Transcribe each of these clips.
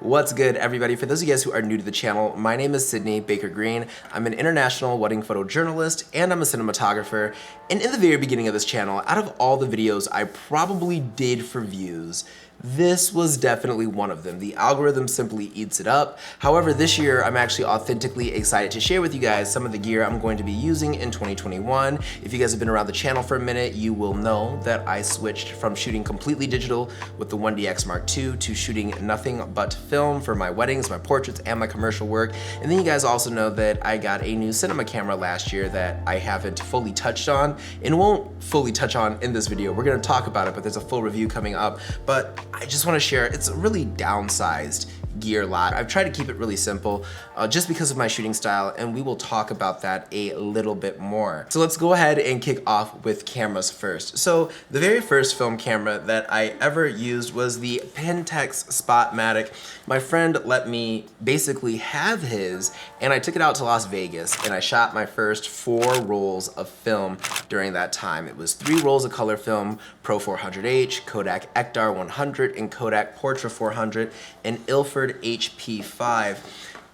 What's good, everybody? For those of you guys who are new to the channel, my name is Sidney Baker Green. I'm an international wedding photojournalist and I'm a cinematographer. And in the very beginning of this channel, out of all the videos I probably did for views, this was definitely one of them. The algorithm simply eats it up. However, this year I'm actually authentically excited to share with you guys some of the gear I'm going to be using in 2021. If you guys have been around the channel for a minute, you will know that I switched from shooting completely digital with the 1DX Mark II to shooting nothing but film for my weddings, my portraits, and my commercial work. And then you guys also know that I got a new cinema camera last year that I haven't fully touched on and won't fully touch on in this video. We're gonna talk about it, but there's a full review coming up. But I just wanna share, it's a really downsized gear lot. I've tried to keep it really simple just because of my shooting style, and we will talk about that a little bit more. So let's go ahead and kick off with cameras first. So the very first film camera that I ever used was the Pentax Spotmatic. My friend let me basically have his, and I took it out to Las Vegas and I shot my first 4 rolls of film during that time. It was 3 rolls of color film, Pro 400H, Kodak EKTAR 100, and Kodak Portra 400, and Ilford HP5.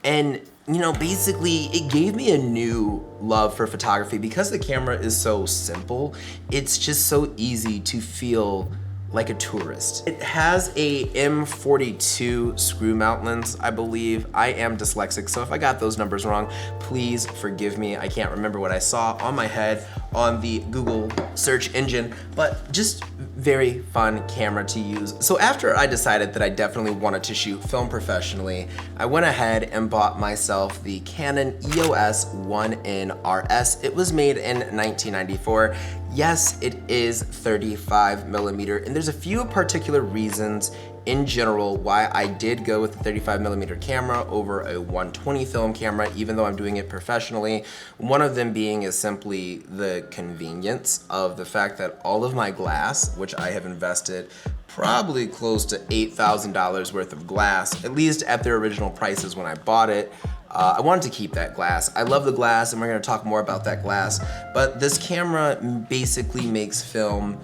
And you know, basically it gave me a new love for photography because the camera is so simple. It's just so easy to feel like a tourist. It has a M42 screw mount lens, I believe. I am dyslexic, so if I got those numbers wrong, please forgive me. I can't remember what I saw on my head on the Google search engine, but just very fun camera to use. So after I decided that I definitely wanted to shoot film professionally, I went ahead and bought myself the Canon EOS 1NRS. It was made in 1994. Yes, it is 35mm, and there's a few particular reasons in general why I did go with the 35mm camera over a 120 film camera, even though I'm doing it professionally. One of them being is simply the convenience of the fact that all of my glass, which I have invested probably close to $8,000 worth of glass, at least at their original prices when I bought it, I wanted to keep that glass. I love the glass, and we're gonna talk more about that glass, but this camera basically makes film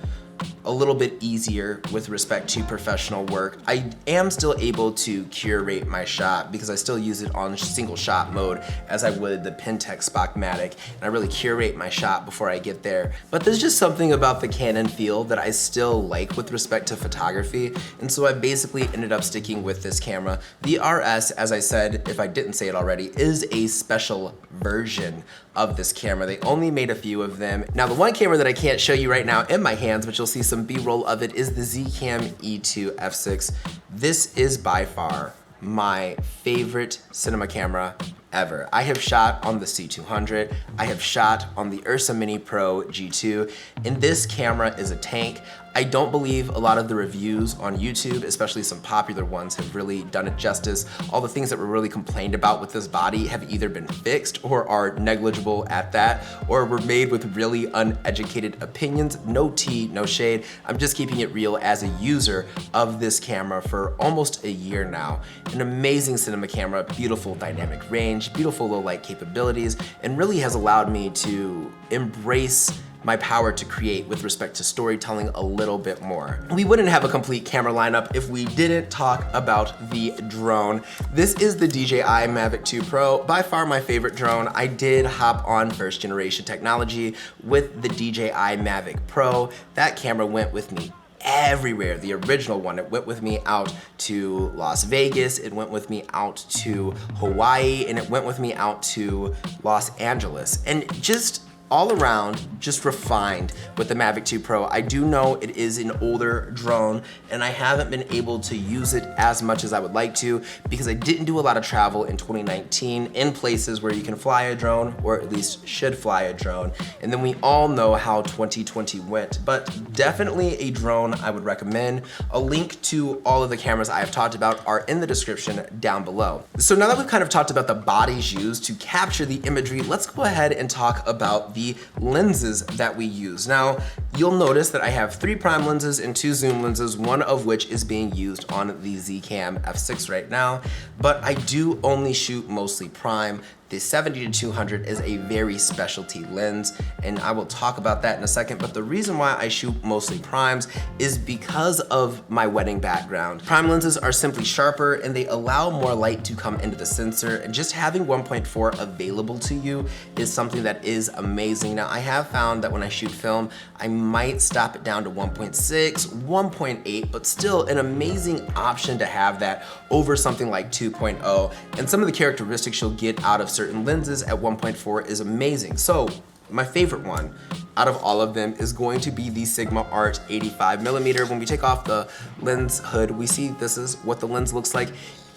a little bit easier with respect to professional work. I am still able to curate my shot because I still use it on single shot mode as I would the Pentax Spotmatic, and I really curate my shot before I get there. But there's just something about the Canon feel that I still like with respect to photography, and so I basically ended up sticking with this camera. The RS, as I said, if I didn't say it already, is a special version of this camera. They only made a few of them. Now, the one camera that I can't show you right now in my hands, but you'll see some B-roll of it, is the ZCAM E2 F6. This is by far my favorite cinema camera ever. I have shot on the C200, I have shot on the Ursa Mini Pro G2, and this camera is a tank. I don't believe a lot of the reviews on YouTube, especially some popular ones, have really done it justice. All the things that were really complained about with this body have either been fixed or are negligible at that, or were made with really uneducated opinions. No tea, no shade. I'm just keeping it real as a user of this camera for almost a year now. An amazing cinema camera, beautiful dynamic range, beautiful low light capabilities, and really has allowed me to embrace my power to create with respect to storytelling a little bit more. We wouldn't have a complete camera lineup if we didn't talk about the drone. This is the DJI MAVIC 2 Pro, by far my favorite drone. I did hop on first generation technology with the DJI MAVIC Pro. That camera went with me everywhere. The original one, it went with me out to Las Vegas, it went with me out to Hawaii, and it went with me out to Los Angeles. And just all around, just refined with the MAVIC 2 Pro. I do know it is an older drone, and I haven't been able to use it as much as I would like to because I didn't do a lot of travel in 2019 in places where you can fly a drone, or at least should fly a drone. And then we all know how 2020 went, but definitely a drone I would recommend. A link to all of the cameras I have talked about are in the description down below. So now that we've kind of talked about the bodies used to capture the imagery, let's go ahead and talk about the lenses that we use. Now, you'll notice that I have 3 prime lenses and 2 zoom lenses, one of which is being used on the ZCAM F6 right now, but I do only shoot mostly prime. the 70-200 is a very specialty lens, and I will talk about that in a second, but the reason why I shoot mostly primes is because of my wedding background. Prime lenses are simply sharper and they allow more light to come into the sensor, and just having 1.4 available to you is something that is amazing. Now, I have found that when I shoot film, I might stop it down to 1.6, 1.8, but still an amazing option to have that over something like 2.0. And some of the characteristics you'll get out of certain lenses at 1.4 is amazing. So my favorite one out of all of them is going to be the Sigma Art 85mm. When we take off the lens hood, we see this is what the lens looks like.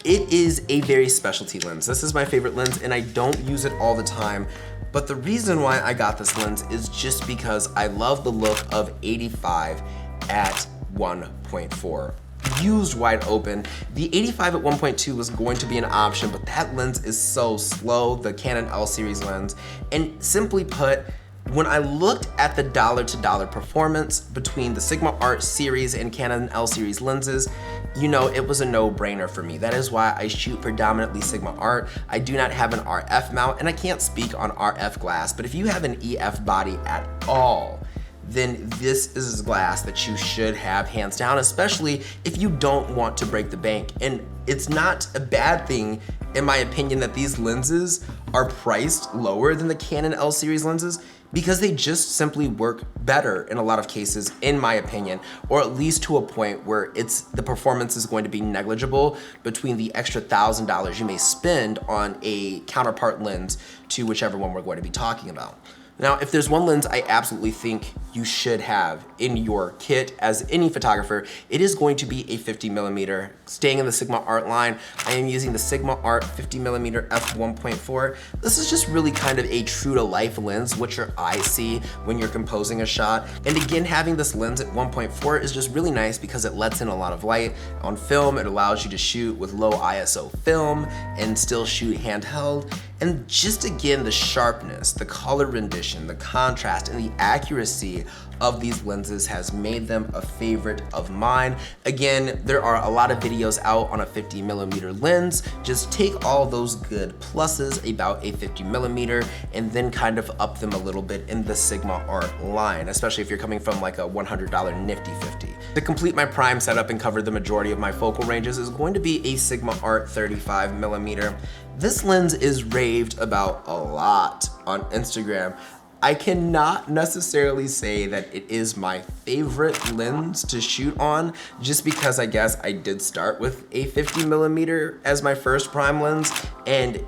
It is a very specialty lens. This is my favorite lens and I don't use it all the time. But the reason why I got this lens is just because I love the look of 85 at 1.4. Used wide open. The 85 at 1.2 was going to be an option, but that lens is so slow, the Canon L series lens. And simply put, when I looked at the dollar-to-dollar performance between the Sigma Art series and Canon L series lenses, you know, it was a no-brainer for me. That is why I shoot predominantly Sigma Art. I do not have an RF mount, and I can't speak on RF glass, but if you have an EF body at all, then this is glass that you should have hands down, especially if you don't want to break the bank. And it's not a bad thing, in my opinion, that these lenses are priced lower than the Canon L series lenses, because they just simply work better in a lot of cases, in my opinion, or at least to a point where the performance is going to be negligible between the extra $1,000 you may spend on a counterpart lens to whichever one we're going to be talking about. Now, if there's one lens I absolutely think you should have in your kit as any photographer, it is going to be a 50mm. Staying in the Sigma Art line, I am using the Sigma Art 50mm f1.4. This is just really kind of a true to life lens, what your eyes see when you're composing a shot. And again, having this lens at 1.4 is just really nice because it lets in a lot of light. On film, it allows you to shoot with low ISO film and still shoot handheld. And just again, the sharpness, the color rendition, the contrast, and the accuracy of these lenses has made them a favorite of mine. Again, there are a lot of videos out on a 50mm lens. Just take all those good pluses about a 50mm and then kind of up them a little bit in the Sigma Art line, especially if you're coming from like a $100 nifty 50. To complete my prime setup and cover the majority of my focal ranges is going to be a Sigma Art 35mm. This lens is raved about a lot on Instagram. I cannot necessarily say that it is my favorite lens to shoot on, just because I guess I did start with a 50mm as my first prime lens, and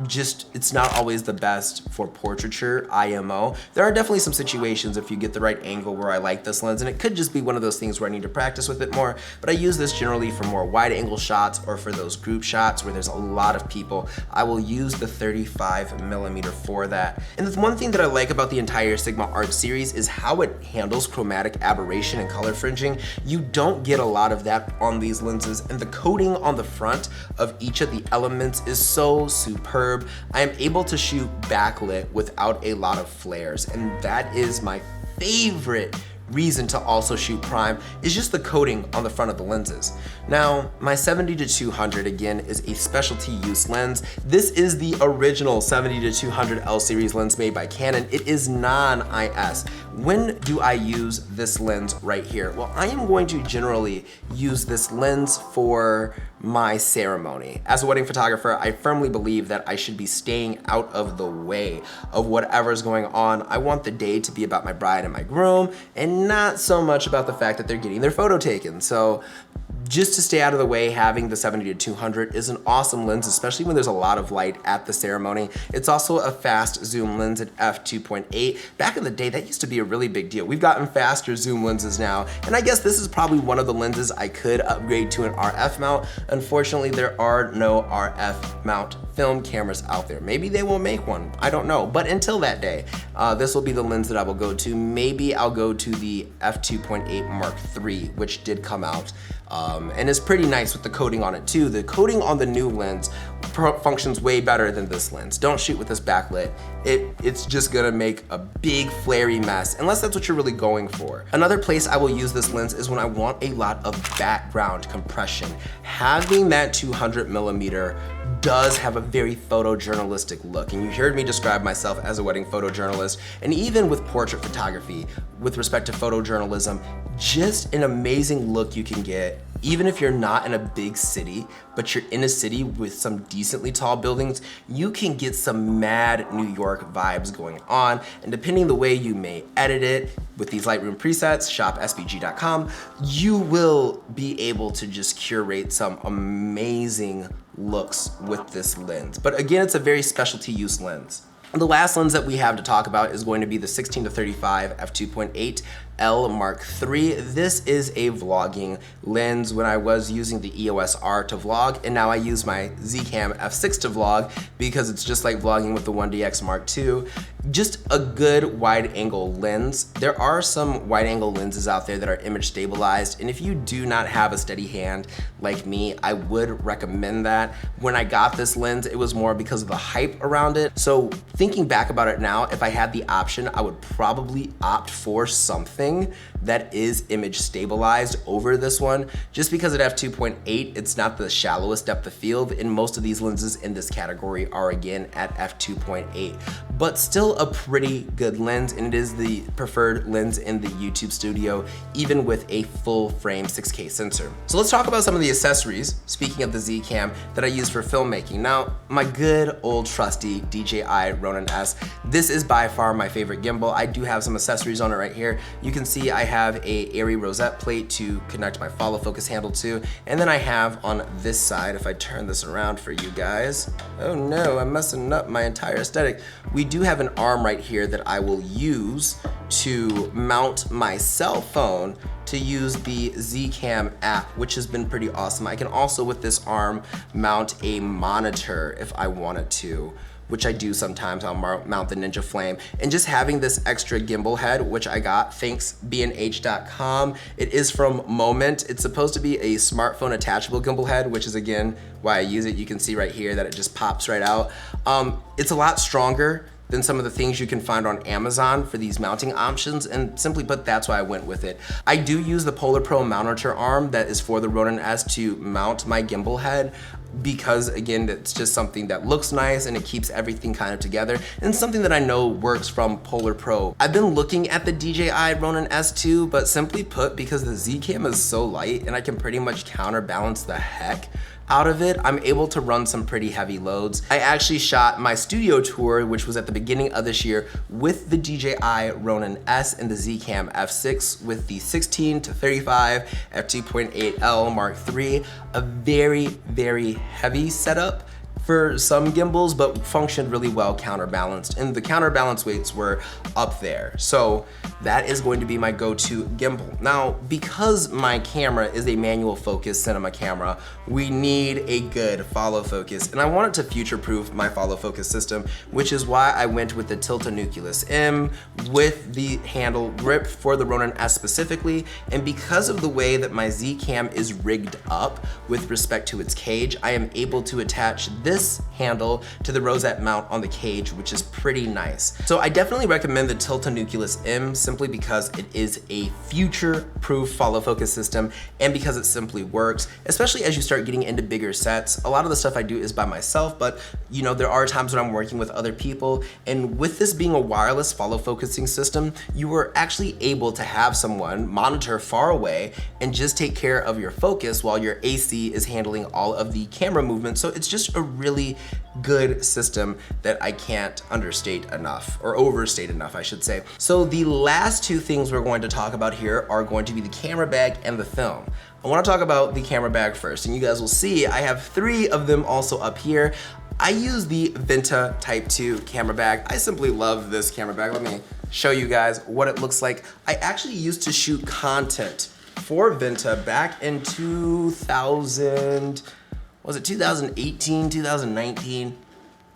just it's not always the best for portraiture IMO. There are definitely some situations if you get the right angle where I like this lens, and it could just be one of those things where I need to practice with it more, but I use this generally for more wide angle shots or for those group shots where there's a lot of people. I will use the 35mm for that. And the one thing that I like about the entire Sigma Art series is how it handles chromatic aberration and color fringing. You don't get a lot of that on these lenses, and the coating on the front of each of the elements is so superb. I am able to shoot backlit without a lot of flares, and that is my favorite reason to also shoot prime, is just the coating on the front of the lenses. Now, my 70-200 again is a specialty use lens. This is the original 70-200 L series lens made by Canon. It is non-IS. When do I use this lens right here? Well, I am going to generally use this lens for my ceremony. As a wedding photographer, I firmly believe that I should be staying out of the way of whatever's going on. I want the day to be about my bride and my groom, and not so much about the fact that they're getting their photo taken. So just to stay out of the way, having the 70-200 is an awesome lens, especially when there's a lot of light at the ceremony. It's also a fast zoom lens at f2.8. Back in the day, that used to be a really big deal. We've gotten faster zoom lenses now, and I guess this is probably one of the lenses I could upgrade to an RF mount. Unfortunately, there are no RF mount film cameras out there. Maybe they will make one, I don't know. But until that day, this will be the lens that I will go to. Maybe I'll go to the f2.8 Mark III, which did come out. And it's pretty nice with the coating on it too. The coating on the new lens functions way better than this lens. Don't shoot with this backlit. It's just gonna make a big flary mess, unless that's what you're really going for. Another place I will use this lens is when I want a lot of background compression. Having that 200mm does have a very photojournalistic look, and you heard me describe myself as a wedding photojournalist, and even with portrait photography, with respect to photojournalism, just an amazing look you can get. Even if you're not in a big city, but you're in a city with some decently tall buildings, you can get some mad New York vibes going on. And depending the way you may edit it with these Lightroom presets, shopsbg.com, you will be able to just curate some amazing looks with this lens. But again, it's a very specialty use lens. The last lens that we have to talk about is going to be the 16-35 f2.8 L Mark III. This is a vlogging lens. When I was using the EOS R to vlog, and now I use my ZCAM f6 to vlog because it's just like vlogging with the 1DX Mark II. Just a good wide angle lens. There are some wide angle lenses out there that are image stabilized, and if you do not have a steady hand like me, I would recommend that. When I got this lens, it was more because of the hype around it. So thinking back about it now, if I had the option, I would probably opt for something that is image stabilized over this one. Just because at f2.8, it's not the shallowest depth of field, and most of these lenses in this category are again at f2.8, but still a pretty good lens, and it is the preferred lens in the YouTube studio, even with a full frame 6K sensor. So let's talk about some of the accessories, speaking of the ZCAM, that I use for filmmaking. Now, my good old trusty DJI RONIN.S. This is by far my favorite gimbal. I do have some accessories on it right here. You can see I have a airy rosette plate to connect my follow focus handle to, and then I have on this side, if I turn this around for you guys, oh no, I'm messing up my entire aesthetic. We do have an arm right here that I will use to mount my cell phone to use the ZCAM app, which has been pretty awesome. I can also, with this arm, mount a monitor if I wanted to, which I do sometimes. I'll mount the Ninja Flame. And just having this extra gimbal head, which I got thanks bnh.com. It is from Moment. It's supposed to be a smartphone attachable gimbal head, which is again why I use it. You can see right here that it just pops right out. It's a lot stronger than some of the things you can find on Amazon for these mounting options, and simply put, that's why I went with it. I do use the Polar Pro mounter arm that is for the RONIN.S to mount my gimbal head, because again, it's just something that looks nice and it keeps everything kind of together, and something that I know works from Polar Pro. I've been looking at the DJI RONIN.S too, but simply put, because the ZCAM is so light and I can pretty much counterbalance the heck out of it, I'm able to run some pretty heavy loads. I actually shot my studio tour, which was at the beginning of this year, with the DJI RONIN.S and the ZCAM f6 with the 16-35 f2.8 L Mark III. A very, very heavy setup for some gimbals, but functioned really well counterbalanced, and the counterbalance weights were up there. So that is going to be my go-to gimbal. Now, because my camera is a manual focus cinema camera, we need a good follow focus, and I wanted to future-proof my follow focus system, which is why I went with the Tilta-Nucleus M with the handle grip for the RONIN.S specifically, and because of the way that my ZCAM is rigged up with respect to its cage, I am able to attach this handle to the rosette mount on the cage, which is pretty nice. So I definitely recommend the Tilta-Nucleus M simply because it is a future-proof follow focus system, and because it simply works, especially as you start getting into bigger sets. A lot of the stuff I do is by myself, but you know, there are times when I'm working with other people, and with this being a wireless follow focusing system, you are actually able to have someone monitor far away and just take care of your focus while your AC is handling all of the camera movement. So it's just a really good system that I can't understate enough, or overstate enough, I should say. So the last two things we're going to talk about here are going to be the camera bag and the film. I want to talk about the camera bag first, and you guys will see I have 3 of them also up here. I use the Venta Type 2 camera bag. I simply love this camera bag. Let me show you guys what it looks like. I actually used to shoot content for Venta back in 2018, 2019?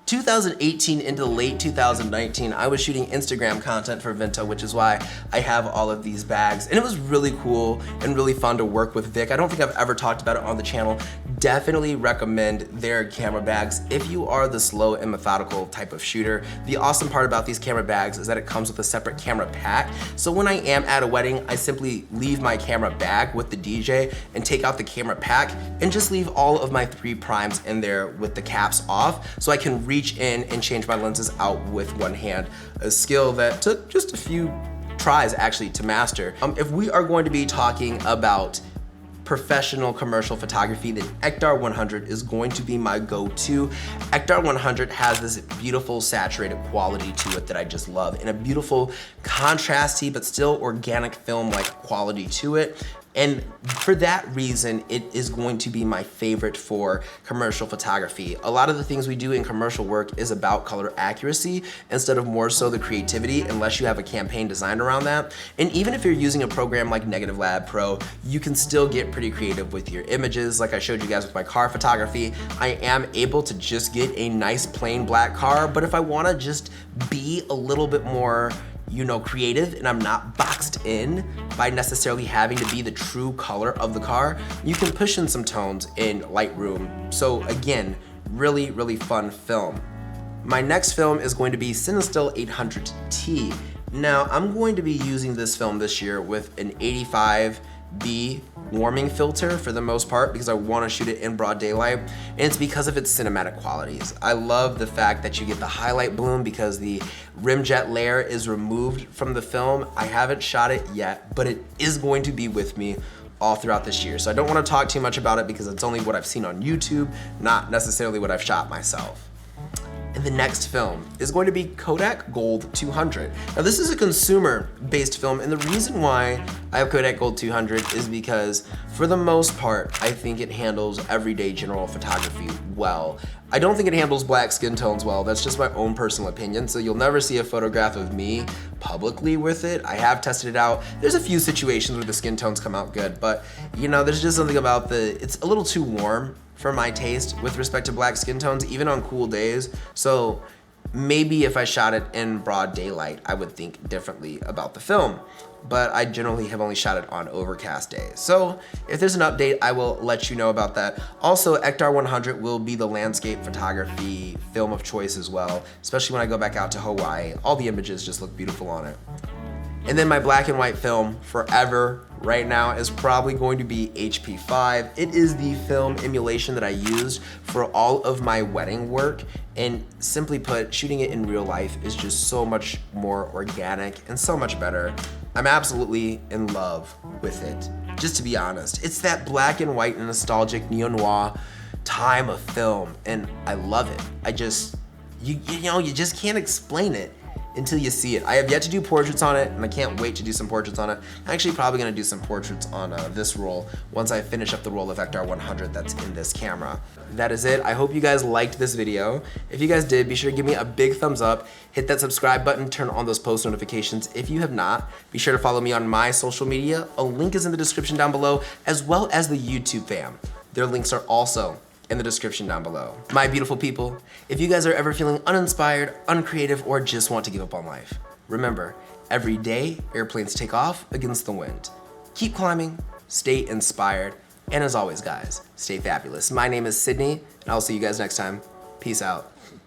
2018 into late 2019, I was shooting Instagram content for Vinto, which is why I have all of these bags. And it was really cool and really fun to work with Vic. I don't think I've ever talked about it on the channel. Definitely recommend their camera bags if you are the slow and methodical type of shooter. The awesome part about these camera bags is that it comes with a separate camera pack. So when I am at a wedding, I simply leave my camera bag with the DJ and take out the camera pack and just leave all of my 3 primes in there with the caps off, so I can reach in and change my lenses out with one hand, a skill that took just a few tries actually to master. If we are going to be talking about professional commercial photography, then EKTAR 100 is going to be my go-to. EKTAR 100 has this beautiful saturated quality to it that I just love, and a beautiful contrasty but still organic film-like quality to it. And for that reason, it is going to be my favorite for commercial photography. A lot of the things we do in commercial work is about color accuracy instead of more so the creativity, unless you have a campaign designed around that. And even if you're using a program like Negative Lab Pro, you can still get pretty creative with your images. Like I showed you guys with my car photography, I am able to just get a nice plain black car, but if I wanna just be a little bit more, you know, creative, and I'm not boxed in by necessarily having to be the true color of the car, you can push in some tones in Lightroom. So again, really, really fun film. My next film is going to be Cinestill 800T. Now, I'm going to be using this film this year with an 85B warming filter for the most part because I want to shoot it in broad daylight, and it's because of its cinematic qualities. I love the fact that you get the highlight bloom because the rimjet layer is removed from the film. I haven't shot it yet, but it is going to be with me all throughout this year. So I don't want to talk too much about it because it's only what I've seen on YouTube, not necessarily what I've shot myself. And the next film is going to be Kodak Gold 200. Now this is a consumer-based film, and the reason why I have Kodak Gold 200 is because for the most part, I think it handles everyday general photography well. I don't think it handles black skin tones well. That's just my own personal opinion. So you'll never see a photograph of me publicly with it. I have tested it out. There's a few situations where the skin tones come out good, but you know, there's just something about it's a little too warm for my taste with respect to black skin tones, even on cool days. So maybe if I shot it in broad daylight, I would think differently about the film. But I generally have only shot it on overcast days. So if there's an update, I will let you know about that. Also, EKTAR 100 will be the landscape photography film of choice as well, especially when I go back out to Hawaii. All the images just look beautiful on it. And then my black and white film forever right now is probably going to be HP5. It is the film emulation that I used for all of my wedding work, and simply put, shooting it in real life is just so much more organic and so much better. I'm absolutely in love with it, just to be honest. It's that black and white and nostalgic neo-noir time of film, and I love it. I just, you know, you just can't explain it until you see it. I have yet to do portraits on it, and I can't wait to do some portraits on it. I'm actually probably gonna do some portraits on this roll once I finish up the roll of EKTAR 100 that's in this camera. That is it. I hope you guys liked this video. If you guys did, be sure to give me a big thumbs up, hit that subscribe button, turn on those post notifications. If you have not, be sure to follow me on my social media. A link is in the description down below, as well as the YouTube fam. Their links are also in the description down below. My beautiful people, if you guys are ever feeling uninspired, uncreative, or just want to give up on life, remember, every day airplanes take off against the wind. Keep climbing, stay inspired, and as always guys, stay fabulous. My name is Sidney, and I'll see you guys next time. Peace out.